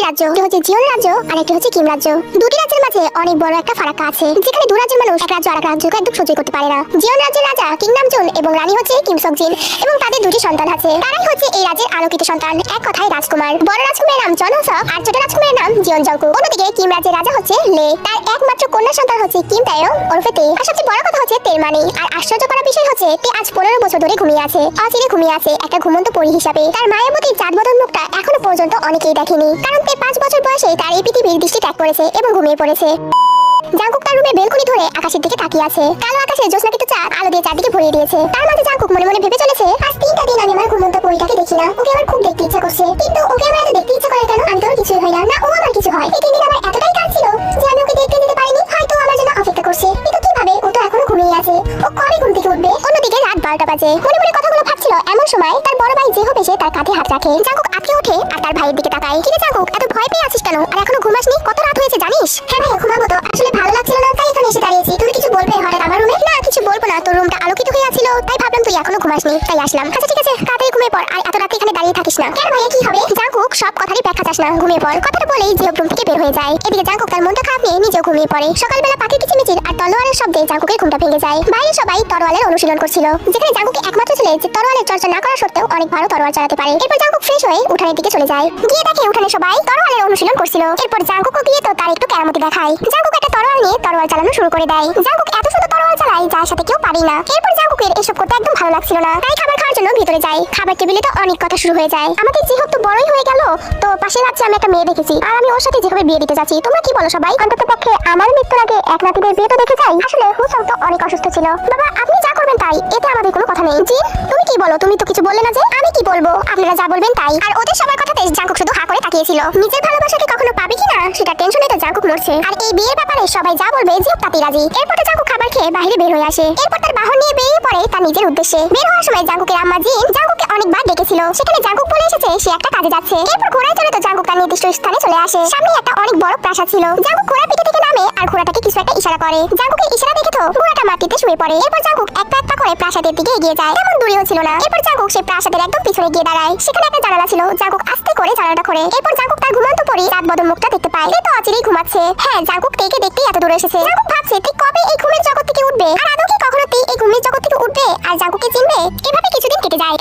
রাজ্য, একটি হচ্ছে জিওন রাজ্য আর একটি হচ্ছে কিম রাজ্য। দুটি রাজ্যের মাঝে অনেক বড় একটা ফারাক্কা আছে, যেখানে দু রাজ্যের মানুষ এক রাজ্য আরেক রাজ্যকে একদম সহ্য করতে পারে না। জিওন রাজ্যের রাজা কিং নামজুন এবং রানী হচ্ছে কিম সকজিন এবং তাদের দুটি সন্তান আছে। তারাই হচ্ছে এই রাজ্যের আলোকিত সন্তান, এক কথায় রাজকুমার। বড় রাজকুমারের নাম জনসক আর ছোট রাজকুমারের নাম জিওন জংকুক। অন্যদিকে কিম রাজ্যের রাজা হচ্ছে লে, তার একমাত্র কন্যা সন্তান হচ্ছে কিম তায়েয়ং ওরফে তে। আর সবচেয়ে বড় কথা হচ্ছে তের মানে। আর আশ্চর্য করার বিষয় হচ্ছে তে আজ 15 বছর ধরে ঘুমিয়ে আছে, অচিরে ঘুমিয়ে আছে একটা ঘুমন্ত পরী হিসাবে। তার মায়াবতী চাঁদবদন মুখটা এখনো পর্যন্ত অনেকেই দেখেনি, কারণ তে 5 বছর বয়সে তার এই পৃথিবীর দৃষ্টি ত্যাগ করেছে এবং ঘুমিয়ে পড়েছে। জাংকুক তার রুমে বেলকনি ধরে আকাশের দিকে তাকিয়ে আছে। কালো আকাশে জ্যোৎস্নাকৃত চাঁদ আলো দিয়ে চারদিকে ভরিয়ে দিয়েছে। তার মাঝে জাংকুক মনে মনে ভেবে চলেছে, আজ 3টা দিন আমি আমার ঘুমন্ত পরীটাকে দেখি না। ওকে আমার খুব দেখতে ইচ্ছা করছে, কিন্তু ওকে আমার এত দেখতে ইচ্ছা করে কেন? আমি তো ওর কিছুই হয় না, না ও আমার কিছু হয়। এই 3 দিন আমার এতটাই কাজ ছিল যে আমি ওকে দেখতে যেতে পারিনি। হয়তো আমার জন্য অপেক্ষা করছে, কিন্তু কিভাবে? ও তো এখনো ঘুমিয়ে আছে, ও কবে ঘুম থেকে উঠবে? অন্যদিকে রাত 12টা বাজে। মনে মনে কথাগুলো ভাবছিল, এমন সময় তার বড় ভাই জেহো এসে তার কাঁধে হাত রাখে। জাংকুক আটকে ওঠে আর তার ভাইয়ের দিকে তাকায়। কিরে জাংকুক, এত ভয় পেয়ে আছিস কেন? আর এখনো ঘুমাসনি? কত রাত হয়েছে জানিস? হ্যাঁ ভাই, ঘুমাবো তো, আসলে ভালো লাগছিল না তাই এখানে এসে দাঁড়িয়েছি। তুমি কিছু বলবে হঠাৎ আমার রুমে? না কিছু বলবো না, তোর রুমটা আলোকিত হয়ে আছিল তাই ভাবলাম তুই এখনো ঘুমাসনি, তাই আসলাম। আচ্ছা ঠিক আছে, তাড়াতাড়ি ঘুমিয়ে পড় আর এত রাতে এখানে দাঁড়িয়ে থাকিস না। কেন ভাইয়া, কি হবে? জাংকুক সব কথারই ব্যাখ্যা চাস না, ঘুমিয়ে পড়। কথাটা বলেই জিও রুম থেকে বের হয়ে যায়। এদিকে জাংকুক তার মনটা খারাপ নিয়ে নিজেও ঘুমিয়ে পড়ে। সকালবেলা পাখির কিচিমিচির আর তলোয়ারের শব্দে জাংকুকের ঘুমটা ভেঙে যায়। বাইরে সবাই তরোয়ালের অনুশীলন করছিল, যেখানে জাংকুক একমাত্র ছেলে যে তরোয়ালের চর্চা না করা সত্ত্বেও অনেক ভালো তরোয়াল চালাতে পারে। এরপর জাংকুক ফ্রেশ হয়ে উঠানের দিকে চলে যায়। গিয়ে দেখে উঠানে সবাই তরোয়ালের অনুশীলন করছিল। এরপর জাংকুকও গিয়ে তো তার একটু কেরামতি দেখায়। জাংকুক একটা তরোয়াল নিয়ে তরোয়াল চালানো শুরু করে দেয়। জাংকুক এত সুন্দর তরোয়াল চালায় যার সাথে কেউ পারে না। এরপর জাংকুকের এসব করতে একদম ভালো লাগছিল না, তাই খাবার খাওয়ার জন্য ভিতরে যায়। খাবার টেবিলে তো অনেক কথা শুরু হয়ে যায়। আমাদের জিহব তো বড়ই হয়ে গেল, তো পাশে রাজ্যে আমি একটা মেয়ে দেখেছি আর আমি ওর সাথে জিহবের বিয়ে দিতে যাচ্ছি। তোমরা কি বলো সবাই? অন্ততপক্ষে আমার মৃত্যুর আগে এক নাতিদের বিয়ে তো দেখে যাই। আসলে হুসং তো অনেক অসুস্থ ছিল। বাবা আপনি যা করবেন তাই, এতে আমাদের কোনো কথা নেই। জি তুমি কি বলো? তুমি তো কিছু বললে না যে? আমি কি বলবো, আপনারা যা বলবেন তাই। আর ওদের সবার কথাতে জাংকুক শুধু হা করে তাকিয়েছিল। নিজের ভালোবাসাকে কখনো পাবে কিনা সেটা টেনশনে তো জাংকুক মরছে। আর এই বিয়ের ব্যাপারে সবাই যা বলবে জিহব তাতে রাজি। এরপর তো জাংকুক খাবার খেয়ে বাইরে বের হয়ে আসে। এরপর তার বাহন নিয়ে বেরিয়ে পড়ে তার নিজের উদ্দেশ্যে। বের হওয়ার সময় জাংকুকের আম্মা জিন জাংকুককে অনেকবার ডেকেছিল, সেখানে জাংকুক বলে এসেছে সে একটা কাজে যাচ্ছে। এরপর ঘোড়ায় চড়ে তো জাংকুক তার নির্দিষ্ট স্থানে চলে আসে। সামনে একটা অনেক বড় প্রাসাদ ছিল। জাংকুক ঘোড়ার পিঠে থেকে নামে আর ঘোড়াটাকে কিছু একটা ইশারা করে। জাংকুকের ইশারা দেখে তো ঘোড়াটা মাটিতে শুয়ে পড়ে। এরপর জাংকুক এক পা করে প্রাসাদের দিকে এগিয়ে যায়। তেমন দূরেও ছিল না। এরপর জাংকুক সেই প্রাসাদের একদম পিছনে গিয়ে দাঁড়ায়। সেখানে একটা জানালা ছিল। জাংকুক আস্তে করে জানালাটা খোলে। এরপর জাংকুক তার ঘুমন্ত পরি চাঁদবদন মুখটা দেখতে পায়। সে তো অচিরেই ঘুমাচ্ছে। হ্যাঁ, জাংকুক তেকে দেখতেই এত দূরে এসেছে। জাংকুক ভাবছে ঠিক কবে এই ঘুমের জগৎ থেকে উঠবে, আর আদৌ কি কখনো এই ঘুমের জগৎ থেকে উঠবে আর জাংকুককে চিনবে? এভাবে কিছুদিন কেটে যায়।